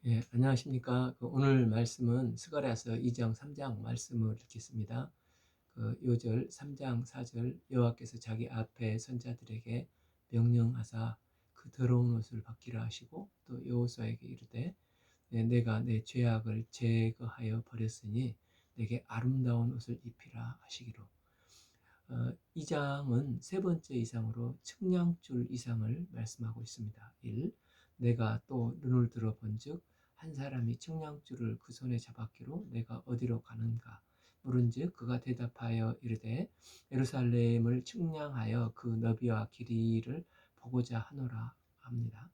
예, 안녕하십니까. 오늘 말씀은 스가랴서 2장 3장 말씀을 읽겠습니다. 요절 3장 4절 여호와께서 자기 앞에 선자들에게 명령하사 그 더러운 옷을 벗기라 하시고 또 여호수아에게 이르되 내가 내 죄악을 제거하여 버렸으니 내게 아름다운 옷을 입히라 하시기로. 2장은 세 번째 이상으로 측량줄 이상을 말씀하고 있습니다. 1. 내가 또 눈을 들어 본즉 한 사람이 측량줄을 그 손에 잡았기로 내가 어디로 가는가 물은즉 그가 대답하여 이르되 예루살렘을 측량하여 그 너비와 길이를 보고자 하노라 합니다.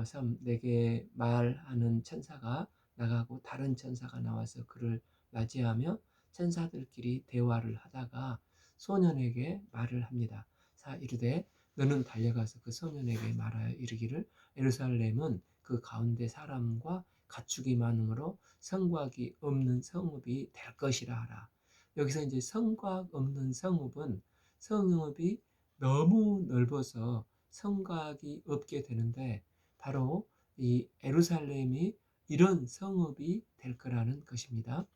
3. 내게 말하는 천사가 나가고 다른 천사가 나와서 그를 맞이하며 천사들끼리 대화를 하다가 소년에게 말을 합니다. 4. 이르되 너는 달려가서 그 소년에게 말하여 이르기를 예루살렘은 그 가운데 사람과 가축이 많으므로 성곽이 없는 성읍이 될 것이라 하라. 여기서 이제 성곽 없는 성읍은 성읍이 너무 넓어서 성곽이 없게 되는데 바로 이 예루살렘이 이런 성읍이 될 거라는 것입니다.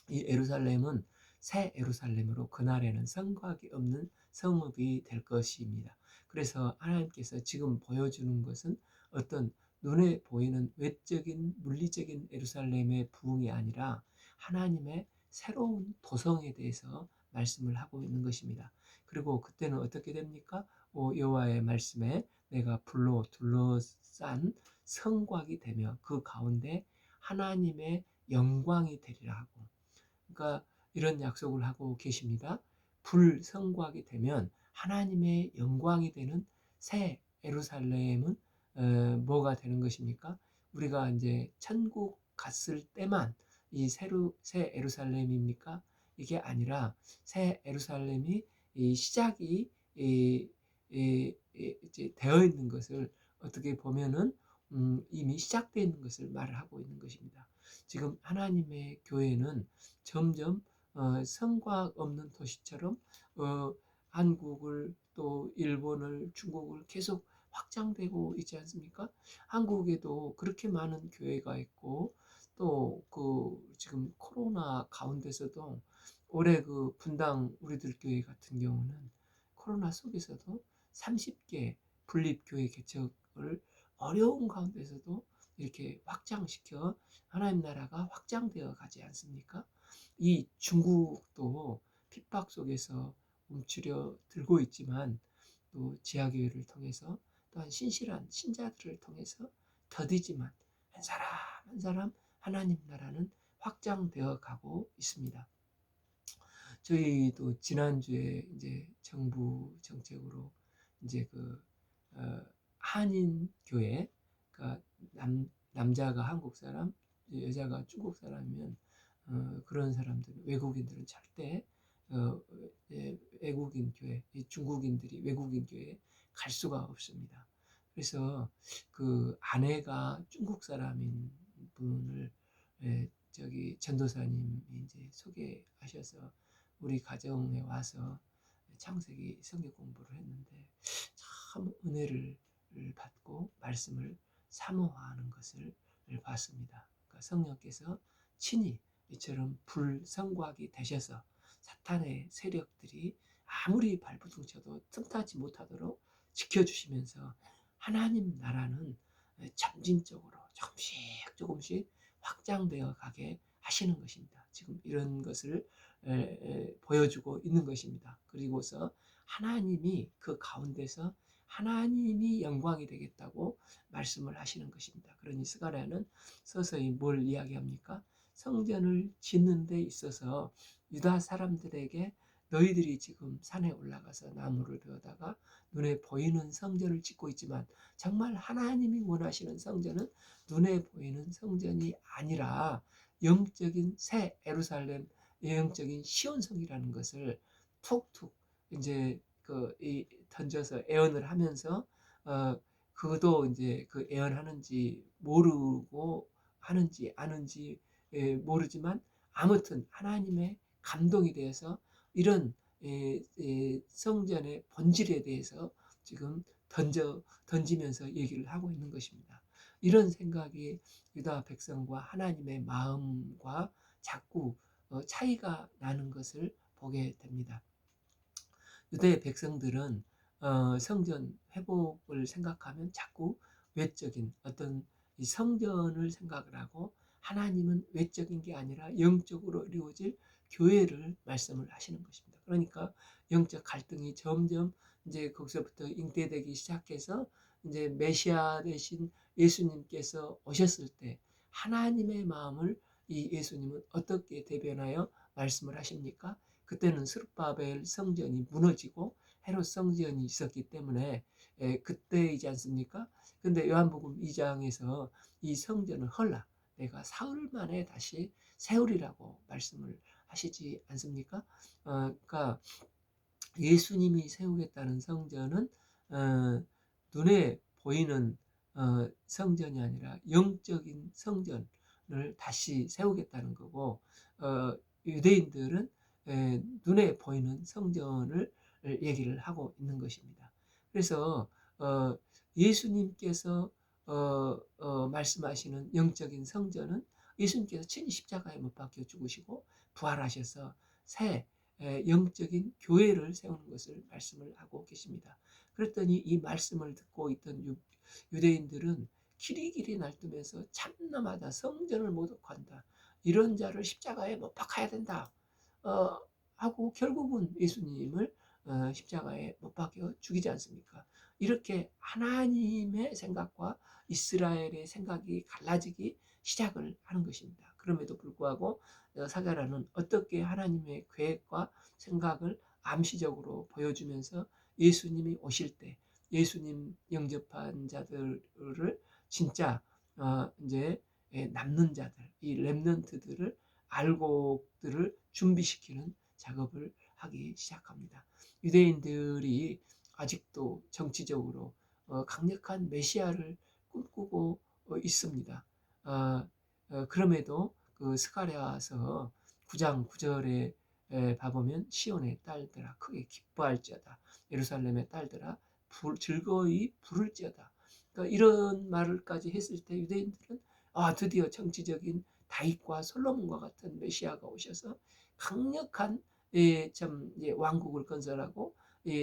이 예루살렘은 새 예루살렘으로 그날에는 성곽이 없는 성읍이 될 것입니다. 그래서 하나님께서 지금 보여주는 것은 어떤 눈에 보이는 외적인 물리적인 예루살렘의 부흥이 아니라 하나님의 새로운 도성에 대해서 말씀을 하고 있는 것입니다. 그리고 그때는 어떻게 됩니까? 여호와의 말씀에 내가 불로 둘러싼 성곽이 되며 그 가운데 하나님의 영광이 되리라 하고, 그러니까 이런 약속을 하고 계십니다. 불성곽이 되면 하나님의 영광이 되는 새 예루살렘은 뭐가 되는 것입니까? 우리가 이제 천국 갔을 때만 이 새 예루살렘입니까? 이게 아니라 새 예루살렘이 이 시작이 이제 되어 있는 것을 어떻게 보면은 이미 시작되어 있는 것을 말을 하고 있는 것입니다. 지금 하나님의 교회는 점점 성곽 없는 도시처럼 한국을 또 일본을 중국을 계속 확장되고 있지 않습니까? 한국에도 그렇게 많은 교회가 있고 또 그 지금 코로나 가운데서도 올해 그 분당 우리들 교회 같은 경우는 코로나 속에서도 30개 분립교회 개척을 어려운 가운데서도 이렇게 확장시켜 하나님 나라가 확장되어 가지 않습니까? 이 중국도 핍박 속에서 움츠려 들고 있지만 또 지하교회를 통해서 또한 신실한 신자들을 통해서 더디지만 한 사람 한 사람 하나님 나라는 확장되어 가고 있습니다. 저희도 지난주에 이제 정부 정책으로 이제 한인 교회, 그러니까 남자가 한국 사람, 여자가 중국 사람이면 그런 사람들 외국인들은 절대 외국인 교회, 중국인들이 외국인 교회 갈 수가 없습니다. 그래서 그 아내가 중국 사람인 분을 저기 전도사님이 이제 소개하셔서 우리 가정에 와서 창세기 성경 공부를 했는데 참 은혜를 받고 말씀을 사모하는 것을 봤습니다. 그러니까 성령께서 친히 이처럼 불성곽이 되셔서 사탄의 세력들이 아무리 발버둥 쳐도 틈타지 못하도록 지켜주시면서 하나님 나라는 점진적으로 조금씩 조금씩 확장되어 가게 하시는 것입니다. 지금 이런 것을 보여주고 있는 것입니다. 그리고서 하나님이 그 가운데서 하나님이 영광이 되겠다고 말씀을 하시는 것입니다. 그러니 스가랴는 서서히 뭘 이야기합니까? 성전을 짓는 데 있어서 유다 사람들에게 너희들이 지금 산에 올라가서 나무를 베어다가 눈에 보이는 성전을 짓고 있지만 정말 하나님이 원하시는 성전은 눈에 보이는 성전이 아니라 영적인 새 예루살렘, 영적인 시온성이라는 것을 툭툭 이제 던져서 애언을 하면서 그도 이제 그 애언하는지 모르고 하는지 아는지 모르지만 아무튼 하나님의 감동이 되어서 이런 성전의 본질에 대해서 지금 던지면서 얘기를 하고 있는 것입니다. 이런 생각이 유다 백성과 하나님의 마음과 자꾸 차이가 나는 것을 보게 됩니다. 유대의 백성들은 성전 회복을 생각하면 자꾸 외적인 어떤 이 성전을 생각을 하고, 하나님은 외적인 게 아니라 영적으로 이루어질 교회를 말씀을 하시는 것입니다. 그러니까 영적 갈등이 점점 이제 거기서부터 잉태되기 시작해서 이제 메시아 되신 예수님께서 오셨을 때 하나님의 마음을 이 예수님은 어떻게 대변하여 말씀을 하십니까? 그때는 스룹바벨 성전이 무너지고 헤롯 성전이 있었기 때문에 그때이지 않습니까? 근데 요한복음 2장에서 이 성전을 헐라 내가 사흘 만에 다시 세우리라고 말씀을 하시지 않습니까? 그러니까 예수님이 세우겠다는 성전은 눈에 보이는 성전이 아니라 영적인 성전을 다시 세우겠다는 거고, 유대인들은 눈에 보이는 성전을 얘기를 하고 있는 것입니다. 그래서 예수님께서 말씀하시는 영적인 성전은 예수님께서 친히 십자가에 못 박혀 죽으시고 부활하셔서 새 영적인 교회를 세우는 것을 말씀을 하고 계십니다. 그랬더니 이 말씀을 듣고 있던 유대인들은 길이길이 날뛰면서 참나마다 성전을 모독한다, 이런 자를 십자가에 못 박아야 된다 하고 결국은 예수님을 십자가에 못 박혀 죽이지 않습니까? 이렇게 하나님의 생각과 이스라엘의 생각이 갈라지기 시작을 하는 것입니다. 그럼에도 불구하고 사가랴는 어떻게 하나님의 계획과 생각을 암시적으로 보여주면서 예수님이 오실 때 예수님 영접한 자들을 진짜 이제 남는 자들, 이 렘넌트들을 알곡들을 준비시키는 작업을 하기 시작합니다. 유대인들이 아직도 정치적으로 강력한 메시아를 꿈꾸고 있습니다. 그럼에도 그 스가랴서 9장 9절에 봐보면 시온의 딸들아 크게 기뻐할지어다, 예루살렘의 딸들아 즐거이 부를지어다. 그러니까 이런 말을까지 했을 때 유대인들은 드디어 정치적인 다윗과 솔로몬과 같은 메시아가 오셔서 강력한 참 왕국을 건설하고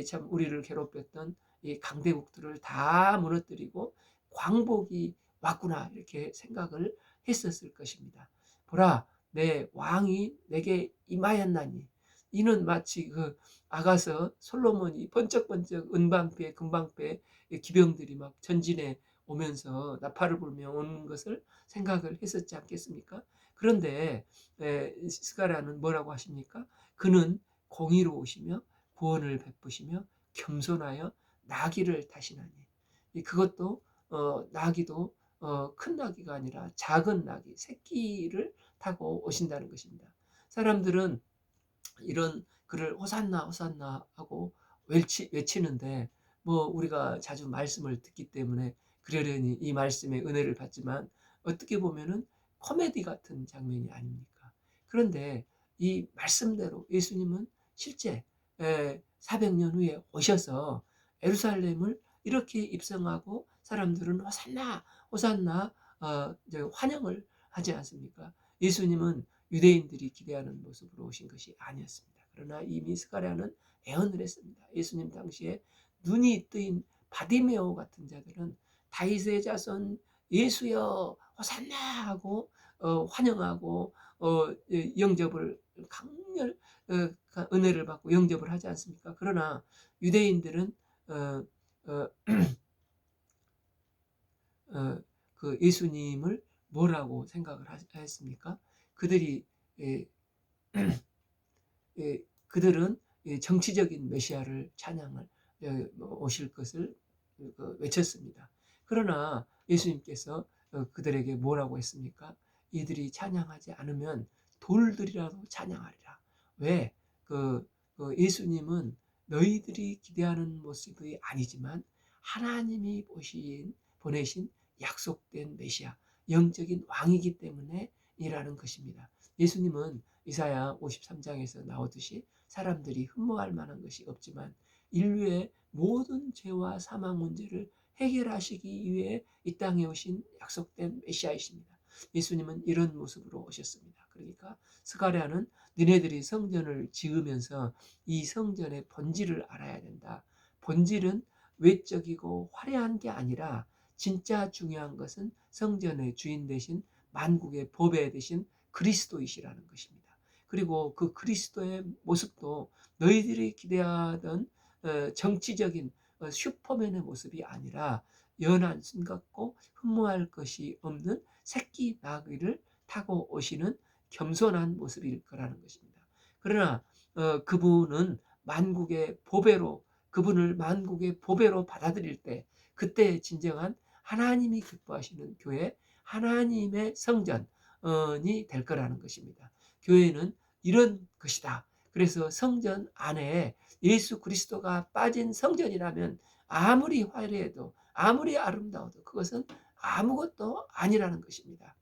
참 우리를 괴롭혔던 이 강대국들을 다 무너뜨리고 광복이 왔구나, 이렇게 생각을 했었을 것입니다. 보라, 내 왕이 내게 임하였나니. 이는 마치 그 아가서 솔로몬이 번쩍번쩍 은방패 금방패 기병들이 막 전진해 오면서 나팔을 불며 오는 것을 생각을 했었지 않겠습니까? 그런데 스가랴는 뭐라고 하십니까? 그는 공의로우시며 구원을 베푸시며 겸손하여 나귀를 타시나니. 그것도 나귀도 큰 나귀가 아니라 작은 나귀, 새끼를 타고 오신다는 것입니다. 사람들은 이런 글을 호산나 호산나 하고 외치는데, 뭐 우리가 자주 말씀을 듣기 때문에 그러려니 이 말씀의 은혜를 받지만 어떻게 보면은 코미디 같은 장면이 아닙니까? 그런데 이 말씀대로 예수님은 실제 400년 후에 오셔서 예루살렘을 이렇게 입성하고 사람들은 호산나 호산나 환영을 하지 않습니까? 예수님은 유대인들이 기대하는 모습으로 오신 것이 아니었습니다. 그러나 이미 스가랴는 예언을 했습니다. 예수님 당시에 눈이 뜨인 바디메오 같은 자들은 다윗의 자손 예수여 호산나 하고 환영하고 영접을 강렬 은혜를 받고 영접을 하지 않습니까? 그러나 유대인들은 어, 어, 그 예수님을 뭐라고 생각을 했습니까? 그들이 예, 그들은 정치적인 메시아를 찬양을 오실 것을 외쳤습니다. 그러나 예수님께서 그들에게 뭐라고 했습니까? 이들이 찬양하지 않으면 돌들이라도 찬양하리라. 왜? 예수님은 너희들이 기대하는 모습이 아니지만 하나님이 보내신 약속된 메시아, 영적인 왕이기 때문에 이라는 것입니다. 예수님은 이사야 53장에서 나오듯이 사람들이 흠모할 만한 것이 없지만 인류의 모든 죄와 사망 문제를 해결하시기 위해 이 땅에 오신 약속된 메시아이십니다. 예수님은 이런 모습으로 오셨습니다. 그러니까 스가랴는 너네들이 성전을 지으면서 이 성전의 본질을 알아야 된다. 본질은 외적이고 화려한 게 아니라 진짜 중요한 것은 성전의 주인 되신 만국의 보배 되신 그리스도이시라는 것입니다. 그리고 그 그리스도의 모습도 너희들이 기대하던 정치적인 슈퍼맨의 모습이 아니라 연한 순 같고 흠모할 것이 없는 새끼 나귀를 타고 오시는 겸손한 모습일 거라는 것입니다. 그러나 그분은 만국의 보배로 그분을 만국의 보배로 받아들일 때 그때 진정한 하나님이 기뻐하시는 교회, 하나님의 성전이 될 거라는 것입니다. 교회는 이런 것이다. 그래서 성전 안에 예수 그리스도가 빠진 성전이라면 아무리 화려해도 아무리 아름다워도 그것은 아무것도 아니라는 것입니다.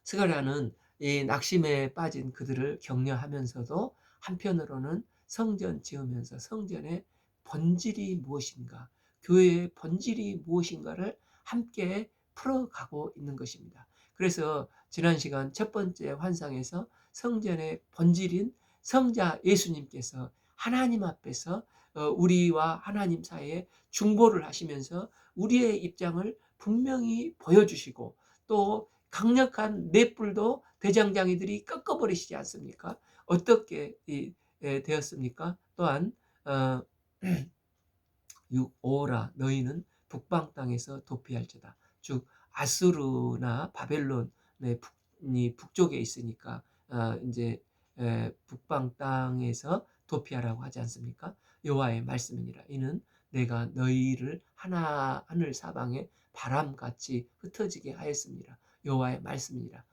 스가랴는 이 낙심에 빠진 그들을 격려하면서도 한편으로는 성전 지으면서 성전의 본질이 무엇인가, 교회의 본질이 무엇인가를 함께 풀어가고 있는 것입니다. 그래서 지난 시간 첫 번째 환상에서 성전의 본질인 성자 예수님께서 하나님 앞에서 우리와 하나님 사이에 중보를 하시면서 우리의 입장을 분명히 보여주시고 또 강력한 넷불도 대장장이들이 꺾어버리시지 않습니까? 어떻게 되었습니까? 또한 어, 6오라 너희는 북방 땅에서 도피할지다. 즉 아수르나 바벨론의 북쪽에 있으니까 이제 북방 땅에서 도피하라고 하지 않습니까? 여호와의 말씀이니라. 이는 내가 너희를 하늘 사방에 바람같이 흩어지게 하였습니다. 여호와의 말씀이니라.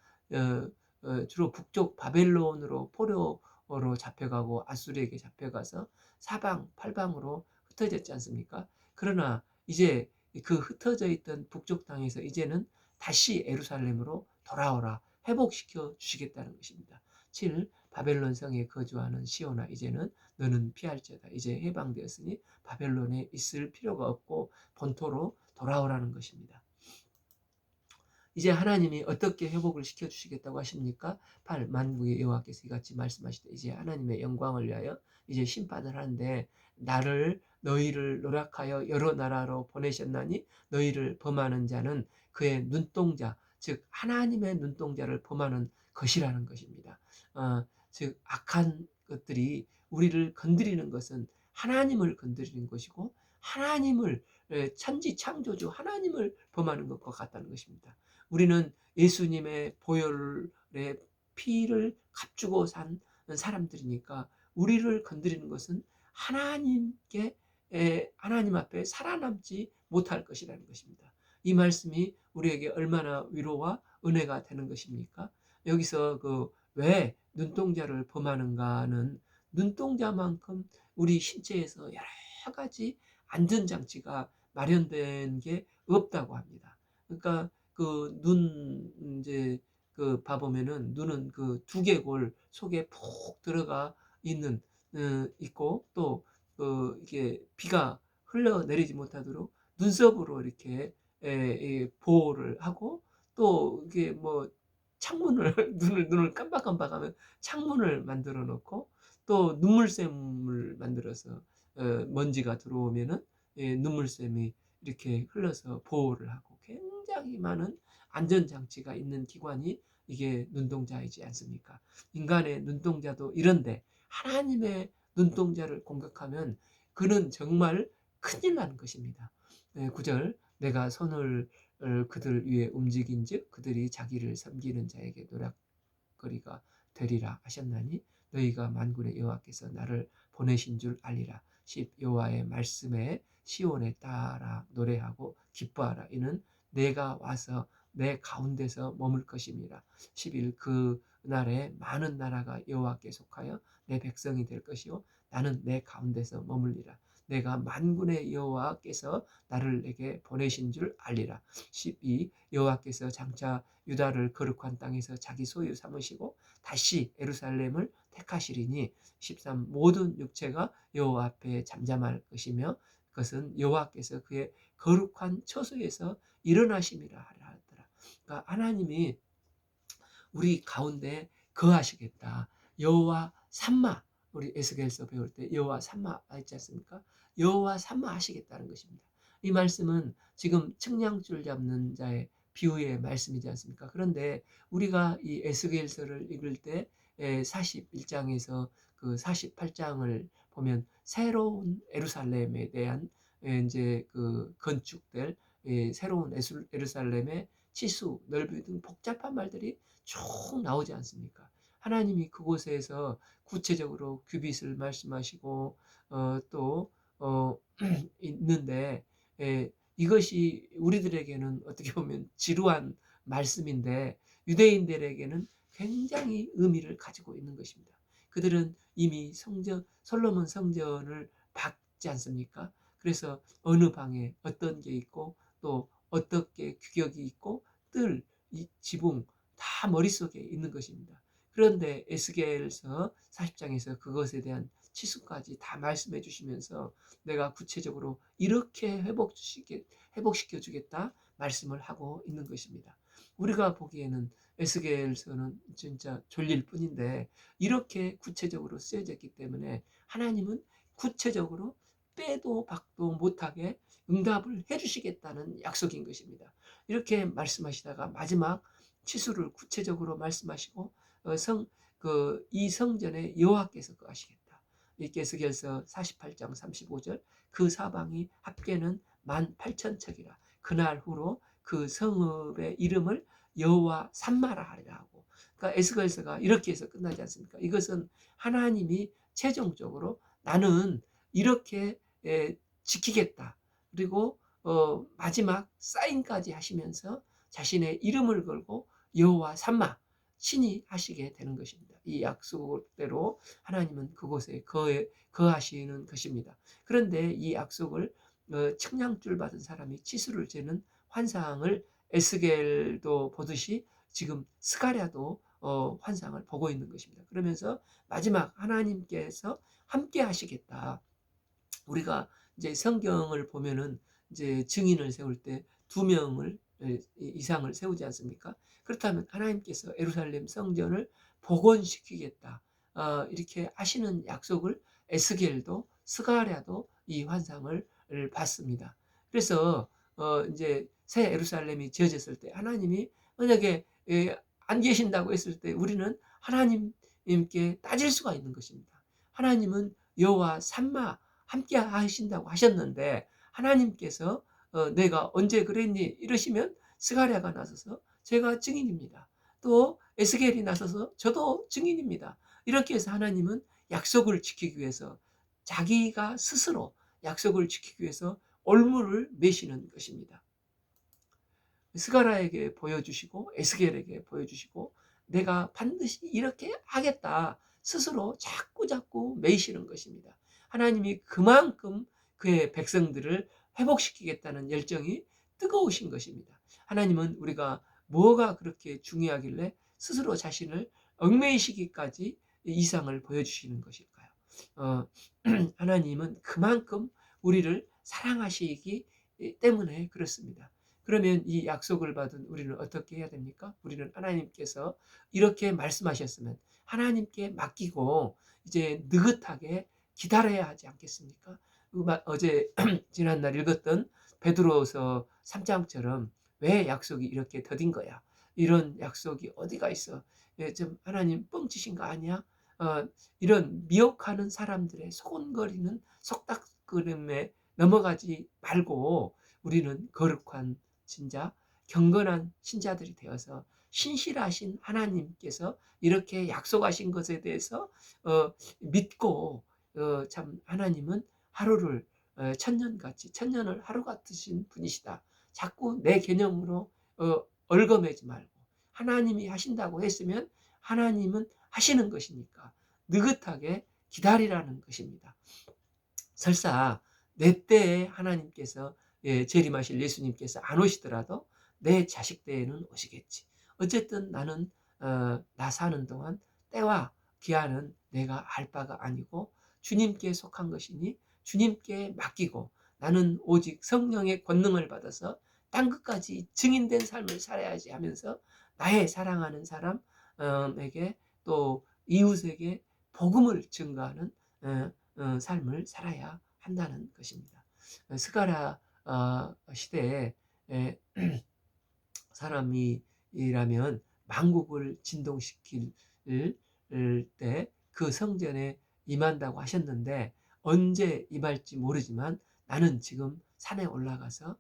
주로 북쪽 바벨론으로 포로로 잡혀가고 아수르에게 잡혀가서 사방 팔방으로 흩어졌지 않습니까? 그러나 이제 그 흩어져 있던 북쪽 땅에서 이제는 다시 예루살렘으로 돌아오라 회복시켜 주시겠다는 것입니다. 7. 바벨론 성에 거주하는 시온아 이제는 너는 피할지어다. 이제 해방되었으니 바벨론에 있을 필요가 없고 본토로 돌아오라는 것입니다. 이제 하나님이 어떻게 회복을 시켜주시겠다고 하십니까? 8. 만국의 여호와께서 이같이 말씀하시되 이제 하나님의 영광을 위하여 이제 심판을 하는데 너희를 노력하여 여러 나라로 보내셨나니 너희를 범하는 자는 그의 눈동자 즉 하나님의 눈동자를 범하는 것이라는 것입니다. 즉 악한 것들이 우리를 건드리는 것은 하나님을 건드리는 것이고 하나님을 천지 창조주 하나님을 범하는 것과 같다는 것입니다. 우리는 예수님의 보혈의 피를 값주고 산 사람들이니까 우리를 건드리는 것은 하나님 앞에 살아남지 못할 것이라는 것입니다. 이 말씀이 우리에게 얼마나 위로와 은혜가 되는 것입니까? 여기서 왜 눈동자를 범하는가는 눈동자만큼 우리 신체에서 여러 가지 안전장치가 마련된 게 없다고 합니다. 그러니까 이제 봐보면은 눈은 두개골 속에 푹 들어가 있는 있고 또 이게 비가 흘러내리지 못하도록 눈썹으로 이렇게 보호를 하고 또 이게 뭐 창문을 눈을 깜박깜박하면 창문을 만들어 놓고 또 눈물샘을 만들어서 먼지가 들어오면은 눈물샘이 이렇게 흘러서 보호를 하고 굉장히 많은 안전장치가 있는 기관이 이게 눈동자이지 않습니까? 인간의 눈동자도 이런데 하나님의 눈동자를 공격하면 그는 정말 큰일 나는 것입니다. 9절 내가 손을 그들 위에 움직인즉 그들이 자기를 섬기는 자에게 노략거리가 되리라 하셨나니 너희가 만군의 여호와께서 나를 보내신 줄 알리라. 10 여호와의 말씀에 시온에 따라 노래하고 기뻐하라. 이는 내가 와서 내 가운데서 머물 것임이라. 11 그날에 많은 나라가 여호와께 속하여 내 백성이 될 것이요 나는 내 가운데서 머물리라. 내가 만군의 여호와께서 나를 내게 보내신 줄 알리라. 12 여호와께서 장차 유다를 거룩한 땅에서 자기 소유 삼으시고 다시 예루살렘을 택하시리니 13 모든 육체가 여호와 앞에 잠잠할 것이며 그것은 여호와께서 그의 거룩한 처소에서 일어나심이라 하더라. 그러니까 하나님이 우리 가운데 거하시겠다. 여호와 삼마, 우리 에스겔서 배울 때 여호와 삼마 있지 않습니까? 여호와 삼마 하시겠다는 것입니다. 이 말씀은 지금 측량줄 잡는 자의 비유의 말씀이지 않습니까? 그런데 우리가 이 에스겔서를 읽을 때 41장에서 그 48장을 보면 새로운 예루살렘에 대한 이제 그 건축될 새로운 예루살렘의 치수, 넓이 등 복잡한 말들이 쭉 나오지 않습니까? 하나님이 그곳에서 구체적으로 규빗을 말씀하시고 또 있는데 이것이 우리들에게는 어떻게 보면 지루한 말씀인데 유대인들에게는 굉장히 의미를 가지고 있는 것입니다. 그들은 이미 솔로몬 성전을 봤지 않습니까? 그래서 어느 방에 어떤 게 있고 또 어떻게 규격이 있고 뜰, 지붕 다 머릿속에 있는 것입니다. 그런데 에스겔서 40장에서 그것에 대한 치수까지 다 말씀해 주시면서 내가 구체적으로 이렇게 회복시켜 주겠다 말씀을 하고 있는 것입니다. 우리가 보기에는 에스겔서는 진짜 졸릴 뿐인데 이렇게 구체적으로 쓰여졌기 때문에 하나님은 구체적으로 빼도 박도 못하게 응답을 해주시겠다는 약속인 것입니다. 이렇게 말씀하시다가 마지막 치수를 구체적으로 말씀하시고 이 성전에 여호와께서 거하시겠다. 에스겔서 48장 35절 그 사방이 합계는 18,000척이라 그날 후로 그 성읍의 이름을 여호와 삼마라 하리라 하고 그러니까 에스겔서가 이렇게 해서 끝나지 않습니까? 이것은 하나님이 최종적으로 나는 이렇게 지키겠다. 그리고 마지막 사인까지 하시면서 자신의 이름을 걸고 여호와 삼마 신이 하시게 되는 것입니다. 이 약속대로 하나님은 그곳에 거하시는 것입니다. 그런데 이 약속을 측량줄 받은 사람이 치수를 재는 환상을 에스겔도 보듯이 지금 스가랴도 환상을 보고 있는 것입니다. 그러면서 마지막 하나님께서 함께 하시겠다. 우리가 이제 성경을 보면은 이제 증인을 세울 때 2명을 이상을 세우지 않습니까? 그렇다면 하나님께서 예루살렘 성전을 복원시키겠다. 이렇게 하시는 약속을 에스겔도 스가랴도 이 환상을 받습니다. 그래서 이제 새 예루살렘이 지어졌을 때 하나님이 만약에 안 계신다고 했을 때 우리는 하나님께 따질 수가 있는 것입니다. 하나님은 여호와 삼마 함께 하신다고 하셨는데 하나님께서 내가 언제 그랬니 이러시면 스가랴가 나서서 제가 증인입니다. 또 에스겔이 나서서 저도 증인입니다. 이렇게 해서 하나님은 약속을 지키기 위해서 자기가 스스로 약속을 지키기 위해서 올무를 매시는 것입니다. 스가랴에게 보여주시고 에스겔에게 보여주시고 내가 반드시 이렇게 하겠다 스스로 자꾸 매시는 것입니다. 하나님이 그만큼 그의 백성들을 회복시키겠다는 열정이 뜨거우신 것입니다. 하나님은 우리가 뭐가 그렇게 중요하길래 스스로 자신을 얽매이시기까지 이상을 보여주시는 것일까요? 하나님은 그만큼 우리를 사랑하시기 때문에 그렇습니다. 그러면 이 약속을 받은 우리는 어떻게 해야 됩니까? 우리는 하나님께서 이렇게 말씀하셨으면 하나님께 맡기고 이제 느긋하게 기다려야 하지 않겠습니까? 어제 지난날 읽었던 베드로서 3장처럼 왜 약속이 이렇게 더딘 거야? 이런 약속이 어디가 있어? 좀 하나님 뻥치신 거 아니야? 이런 미혹하는 사람들의 소곤거리는 속닥거림에 넘어가지 말고 우리는 거룩한 진짜 경건한 신자들이 되어서 신실하신 하나님께서 이렇게 약속하신 것에 대해서 믿고 참 하나님은 하루를 천년같이 천년을 하루 같으신 분이시다. 자꾸 내 개념으로 얽어매지 말고 하나님이 하신다고 했으면 하나님은 하시는 것이니까 느긋하게 기다리라는 것입니다. 설사 내 때에 하나님께서 재림하실 예수님께서 안 오시더라도 내 자식 때에는 오시겠지. 어쨌든 나는 나 사는 동안 때와 기한은 내가 알 바가 아니고 주님께 속한 것이니 주님께 맡기고 나는 오직 성령의 권능을 받아서 땅 끝까지 증인된 삶을 살아야지 하면서 나의 사랑하는 사람에게 또 이웃에게 복음을 증거하는 삶을 살아야 한다는 것입니다. 스가랴 시대에 사람이라면 만국을 진동시킬 때 그 성전에 임한다고 하셨는데 언제 임할지 모르지만 나는 지금 산에 올라가서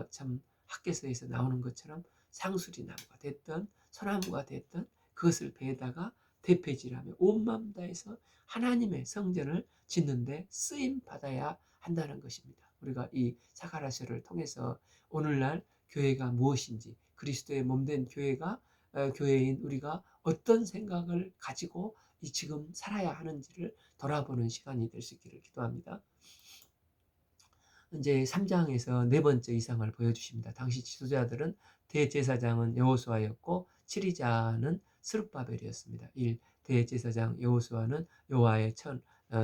참 학개서에서 나오는 것처럼 상수리 나무가 됐든 소나무가 됐든 그것을 베다가 대패질하며 온 마음 다해서 하나님의 성전을 짓는데 쓰임 받아야 한다는 것입니다. 우리가 이 사가랴서를 통해서 오늘날 교회가 무엇인지 그리스도의 몸된 교회가 교회인 우리가 어떤 생각을 가지고 이 지금 살아야 하는지를 돌아보는 시간이 될 수 있기를 기도합니다. 이제 3장에서 네 번째 이상을 보여주십니다. 당시 지도자들은 대제사장은 여호수아였고 치리자는 스룹바벨이었습니다. 1. 대제사장 여호수아는 여호와의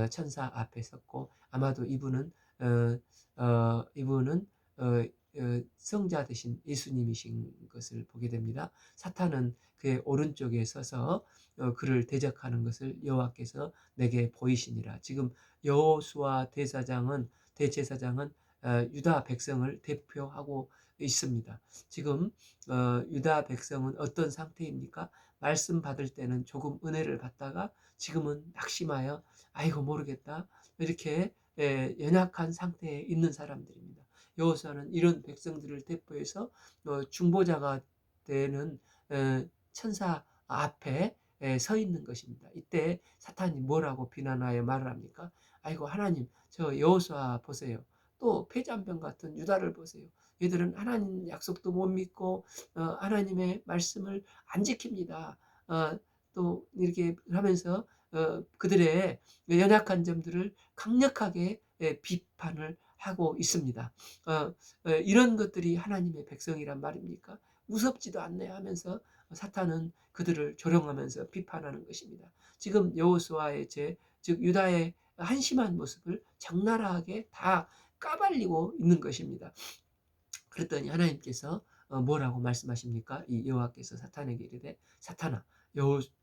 천사 앞에 섰고 아마도 이분은 성자 되신 예수님이신 것을 보게 됩니다. 사탄은 그의 오른쪽에 서서 그를 대적하는 것을 여호와께서 내게 보이시니라. 지금 여호수아 대제사장은 유다 백성을 대표하고 있습니다. 지금 유다 백성은 어떤 상태입니까? 말씀 받을 때는 조금 은혜를 받다가 지금은 낙심하여 아이고 모르겠다 이렇게 연약한 상태에 있는 사람들입니다. 여호수아는 이런 백성들을 대표해서 중보자가 되는 천사 앞에 서 있는 것입니다. 이때 사탄이 뭐라고 비난하여 말을 합니까? 아이고 하나님 저 여호수아 보세요. 또 폐잔병 같은 유다를 보세요. 얘들은 하나님 약속도 못 믿고 하나님의 말씀을 안 지킵니다. 또 이렇게 하면서 그들의 연약한 점들을 강력하게 비판을 하고 있습니다. 이런 것들이 하나님의 백성이란 말입니까? 무섭지도 않네 하면서 사탄은 그들을 조롱하면서 비판하는 것입니다. 지금 여호수아의 즉 유다의 한심한 모습을 적나라하게 다 까발리고 있는 것입니다. 그랬더니 하나님께서 뭐라고 말씀하십니까? 이 여호와께서 사탄에게 이르되 사탄아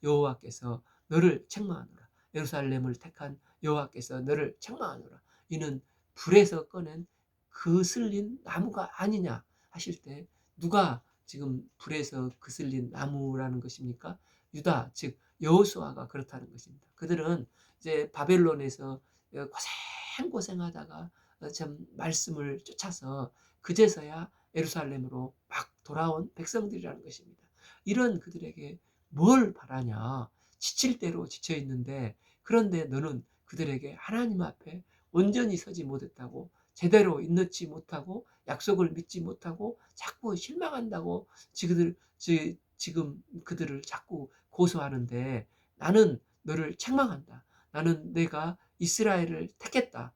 여호와께서 너를 책망하노라. 예루살렘을 택한 여호와께서 너를 책망하노라. 이는 불에서 꺼낸 그슬린 나무가 아니냐 하실 때 누가 지금 불에서 그슬린 나무라는 것입니까? 유다 즉 여호수아가 그렇다는 것입니다. 그들은 이제 바벨론에서 고생하다가 참 말씀을 쫓아서 그제서야 예루살렘으로 막 돌아온 백성들이라는 것입니다. 이런 그들에게 뭘 바라냐? 지칠 대로 지쳐 있는데 그런데 너는 그들에게 하나님 앞에 온전히 서지 못했다고 제대로 인내치 못하고 약속을 믿지 못하고 자꾸 실망한다고 지금 그들을 자꾸 고소하는데 나는 너를 책망한다. 나는 내가 이스라엘을 택했다.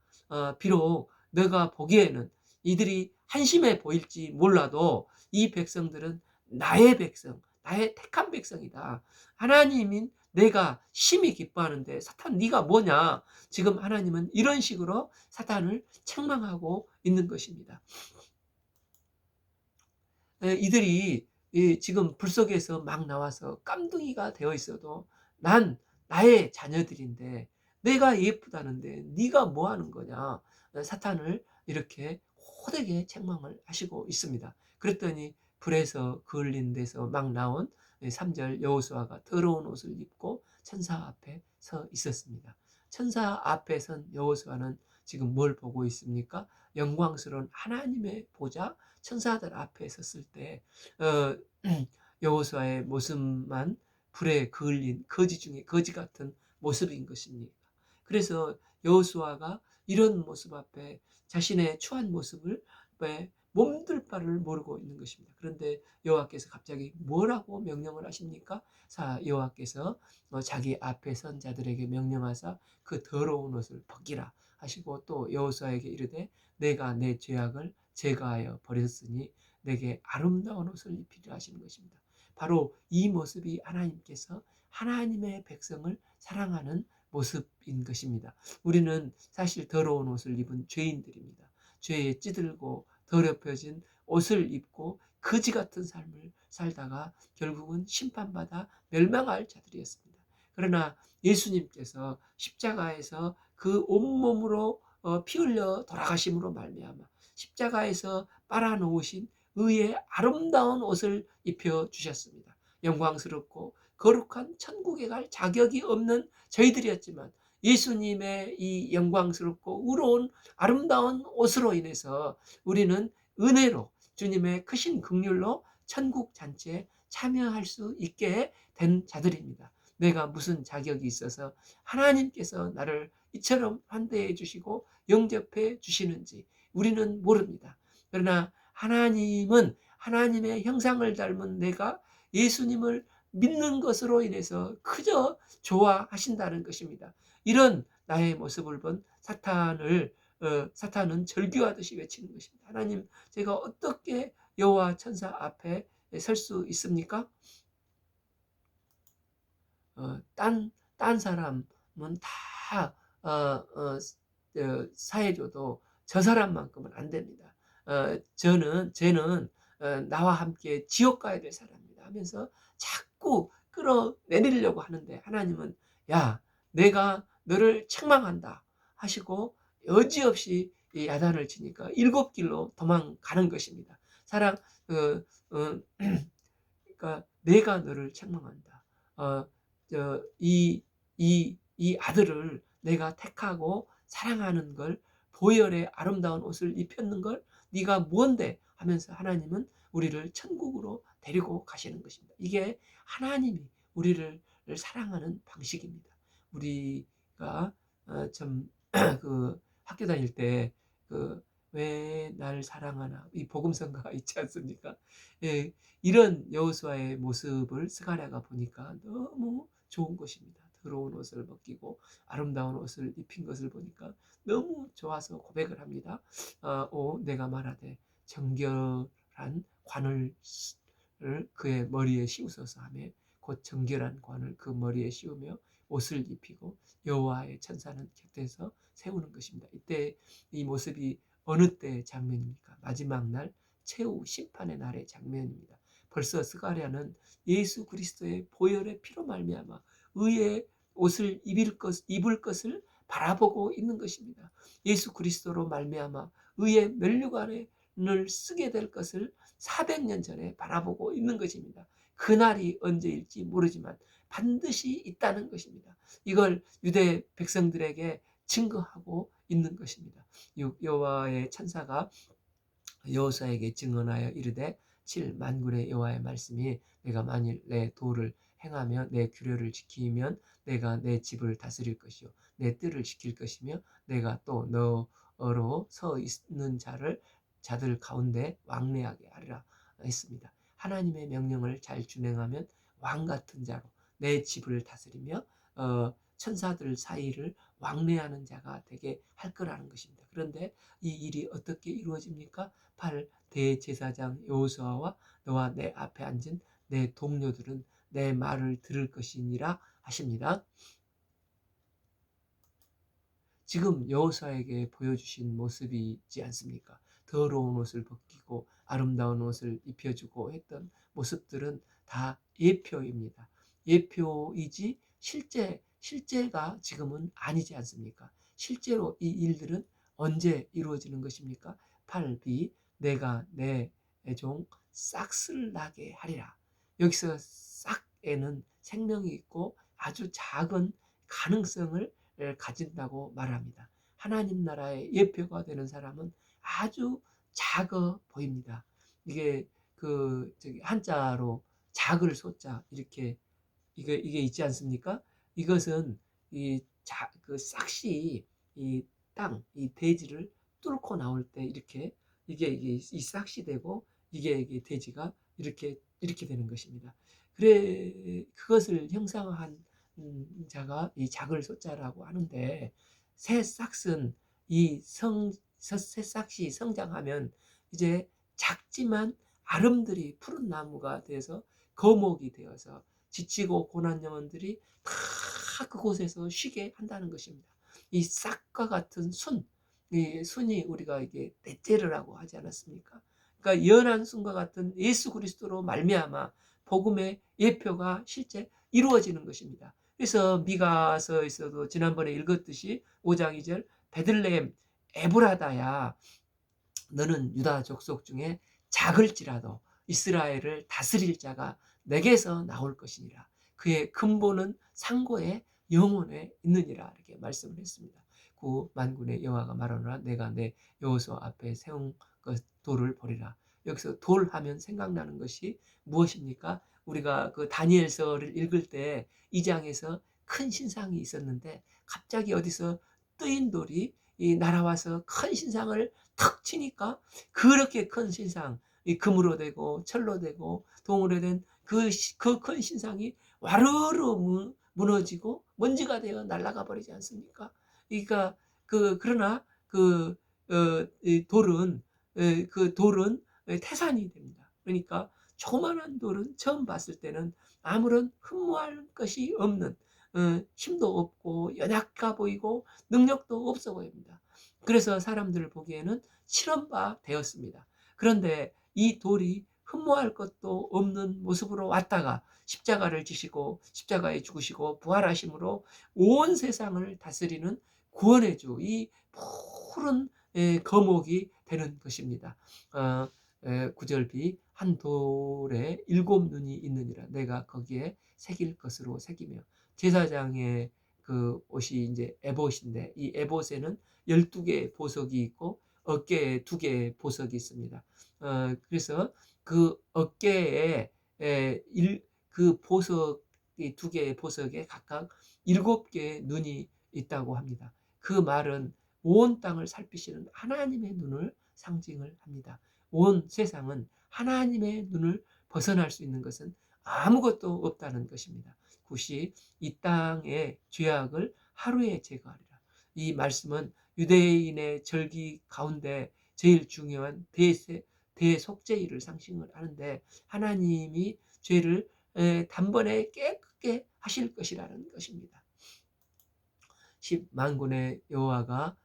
비록 내가 보기에는 이들이 한심해 보일지 몰라도 이 백성들은 나의 백성, 나의 택한 백성이다. 하나님인 내가 심히 기뻐하는데 사탄 네가 뭐냐? 지금 하나님은 이런 식으로 사탄을 책망하고 있는 것입니다. 이들이 지금 불 속에서 막 나와서 깜둥이가 되어 있어도 난 나의 자녀들인데 내가 예쁘다는데 네가 뭐 하는 거냐? 사탄을 이렇게 호되게 책망을 하시고 있습니다. 그랬더니 불에서 그을린 데서 막 나온 3절 여호수아가 더러운 옷을 입고 천사 앞에 서 있었습니다. 천사 앞에 선 여호수아는 지금 뭘 보고 있습니까? 영광스러운 하나님의 보좌 천사들 앞에 섰을 때 여호수아의 모습만 불에 그을린 거지 중에 거지 같은 모습인 것입니다. 그래서 여호수아가 이런 모습 앞에 자신의 추한 모습을 몸둘 바를 모르고 있는 것입니다. 그런데 여호와께서 갑자기 뭐라고 명령을 하십니까? 여호와께서 자기 앞에 선 자들에게 명령하사 그 더러운 옷을 벗기라 하시고 또 여호수아에게 이르되 내가 내 죄악을 제거하여 버렸으니 내게 아름다운 옷을 입히려 하시는 것입니다. 바로 이 모습이 하나님께서 하나님의 백성을 사랑하는 모습인 것입니다. 우리는 사실 더러운 옷을 입은 죄인들입니다. 죄에 찌들고 더럽혀진 옷을 입고 거지 같은 삶을 살다가 결국은 심판받아 멸망할 자들이었습니다. 그러나 예수님께서 십자가에서 그 온몸으로 피 흘려 돌아가심으로 말미암아 십자가에서 빨아놓으신 의의 아름다운 옷을 입혀 주셨습니다. 영광스럽고 거룩한 천국에 갈 자격이 없는 저희들이었지만 예수님의 이 영광스럽고 의로운 아름다운 옷으로 인해서 우리는 은혜로 주님의 크신 긍휼로 천국 잔치에 참여할 수 있게 된 자들입니다. 내가 무슨 자격이 있어서 하나님께서 나를 이처럼 환대해 주시고 영접해 주시는지 우리는 모릅니다. 그러나 하나님은 하나님의 형상을 닮은 내가 예수님을 믿는 것으로 인해서 그저 좋아하신다는 것입니다. 이런 나의 모습을 본 사탄은 절규하듯이 외치는 것입니다. 하나님, 제가 어떻게 여호와 천사 앞에 설 수 있습니까? 딴 사람은 다 사해줘도 저 사람만큼은 안 됩니다. 쟤는 나와 함께 지옥 가야 될 사람입니다 하면서 자꾸 끌어내리려고 하는데 하나님은 야, 내가 너를 책망한다 하시고 여지없이 이 야단을 치니까 7길로 도망가는 것입니다. 사랑, 그러니까 내가 너를 책망한다. 어, 이 아들을 내가 택하고 사랑하는 걸 보혈의 아름다운 옷을 입혔는 걸 네가 뭔데 하면서 하나님은 우리를 천국으로 데리고 가시는 것입니다. 이게 하나님이 우리를 사랑하는 방식입니다. 우리가 좀 그 학교 다닐 때 그 왜 날 사랑하나 이 복음성가가 있지 않습니까? 예, 이런 여호수아의 모습을 스가랴가 보니까 너무 좋은 것입니다. 더러운 옷을 벗기고 아름다운 옷을 입힌 것을 보니까 너무 좋아서 고백을 합니다. 내가 말하되 정결한 관을 그의 머리에 씌우소서 하며 곧 정결한 관을 그 머리에 씌우며 옷을 입히고 여호와의 천사는 곁에서 세우는 것입니다. 이때 이 모습이 어느 때의 장면입니까? 마지막 날 최후 심판의 날의 장면입니다. 벌써 스가랴는 예수 그리스도의 보혈의 피로 말미암아 의의 옷을 입을 것을 바라보고 있는 것입니다. 예수 그리스도로 말미암아 의의 면류관을 쓰게 될 것을 400년 전에 바라보고 있는 것입니다. 그날이 언제일지 모르지만 반드시 있다는 것입니다. 이걸 유대 백성들에게 증거하고 있는 것입니다. 여호와의 천사가 여호수아에게 증언하여 이르되 7 만군의 여호와의 말씀이 내가 만일 내 도를 행하며 내 규례를 지키면 내가 내 집을 다스릴 것이요 내 뜰을 지킬 것이며 내가 또 너로 서 있는 자들 가운데 왕래하게 하리라 했습니다. 하나님의 명령을 잘 준행하면 왕 같은 자로 내 집을 다스리며 천사들 사이를 왕래하는 자가 되게 할 거라는 것입니다. 그런데 이 일이 어떻게 이루어집니까? 8 대제사장 여호수아와 너와 내 앞에 앉은 내 동료들은 내 말을 들을 것이니라 하십니다. 지금 여호수아에게 보여주신 모습이 있지 않습니까? 더러운 옷을 벗기고 아름다운 옷을 입혀주고 했던 모습들은 다 예표입니다. 예표이지 실제가 지금은 아니지 않습니까? 실제로 이 일들은 언제 이루어지는 것입니까? 8b 내가 내 종 싹을 나게 하리라. 여기서 싹에는 생명이 있고 아주 작은 가능성을 가진다고 말합니다. 하나님 나라의 예표가 되는 사람은 아주 작아 보입니다. 이게 한자로 작을 소자 이렇게 이게 있지 않습니까? 이것은 그 싹이 이 대지를 뚫고 나올 때 이게 이 싹이 되고 이게 대지가 이렇게 되는 것입니다. 그래 그것을 형상화한 자가 이 작을 소자라고 하는데 새 싹은 새 싹이 성장하면 이제 작지만 아름드리 푸른 나무가 돼서 거목이 되어서 지치고 고난 영혼들이 다 그곳에서 쉬게 한다는 것입니다. 이 싹과 같은 순, 이 순이 우리가 이게 넷째르라고 하지 않았습니까? 그러니까 연한 순과 같은 예수 그리스도로 말미암아 복음의 예표가 실제 이루어지는 것입니다. 그래서 미가서에서도 지난번에 읽었듯이 5장 2절 베들레헴 에브라다야 너는 유다 족속 중에 작을지라도 이스라엘을 다스릴 자가 내게서 나올 것이니라. 그의 근본은 상고의 영혼에 있느니라. 이렇게 말씀을 했습니다. 구 만군의 여호와가 말하노라 내가 내 여호수 앞에 세운 그 돌을 보리라. 여기서 돌 하면 생각나는 것이 무엇입니까? 우리가 그 다니엘서를 읽을 때 2장에서 큰 신상이 있었는데 갑자기 어디서 뜨인 돌이 이 날아와서 큰 신상을 탁 치니까 그렇게 큰 신상, 이 금으로 되고 철로 되고 동으로 된 그 큰 신상이 와르르 무너지고 먼지가 되어 날아가 버리지 않습니까? 그러니까 그러나 이 돌은 그 돌은 태산이 됩니다. 그러니까 조그만한 돌은 처음 봤을 때는 아무런 흠모할 것이 없는 힘도 없고 연약해 보이고 능력도 없어 보입니다. 그래서 사람들을 보기에는 실험바 되었습니다. 그런데 이 돌이 흠모할 것도 없는 모습으로 왔다가 십자가를 지시고 십자가에 죽으시고 부활하심으로 온 세상을 다스리는 구원의 주, 이 푸른 거목이 되는 것입니다. 9절비 한 돌에 7눈이 있느니라 내가 거기에 새길 것으로 새기며 제사장의 그 옷이 이제 에봇인데 이 에봇에는 12개의 보석이 있고 어깨에 2개의 보석이 있습니다. 그래서 그 어깨에 그 보석 이 2개의 보석에 각각 7개의 눈이 있다고 합니다. 그 말은 온 땅을 살피시는 하나님의 눈을 상징을 합니다. 온 세상은 하나님의 눈을 벗어날 수 있는 것은 아무것도 없다는 것입니다. 굿이 이 땅의 죄악을 하루에 제거하리라. 이 말씀은 유대인의 절기 가운데 제일 중요한 대속죄일을 상징을 하는데 하나님이 죄를 단번에 깨끗게 하실 것이라는 것입니다. 10만군의 여호와가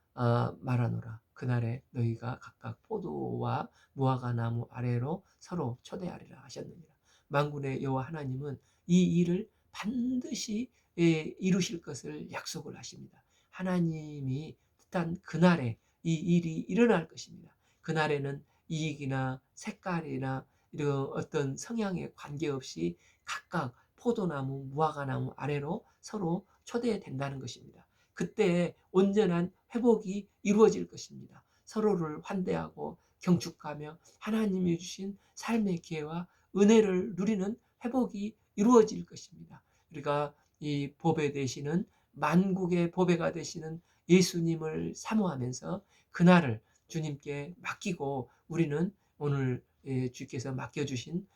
말하노라 그날에 너희가 각각 포도와 무화과 나무 아래로 서로 초대하리라 하셨느니라. 만군의 여호와 하나님은 이 일을 반드시 이루실 것을 약속을 하십니다. 하나님이 뜻한 그날에 이 일이 일어날 것입니다. 그날에는 이익이나 색깔이나 이런 어떤 성향에 관계없이 각각 포도나무, 무화과나무 아래로 서로 초대된다는 것입니다. 그때 온전한 회복이 이루어질 것입니다. 서로를 환대하고 경축하며 하나님이 주신 삶의 기회와 은혜를 누리는 회복이 이루어질 것입니다. 우리가 이 보배 되시는 만국의 보배가 되시는 예수님을 사모하면서 그날을 주님께 맡기고 우리는 오늘 주께서 맡겨주신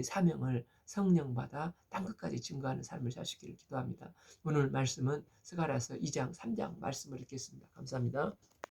사명을 성령 받아 땅끝까지 증거하는 삶을 살 수 있기를 기도합니다. 오늘 말씀은 스가랴서 2장 3장 말씀을 읽겠습니다. 감사합니다.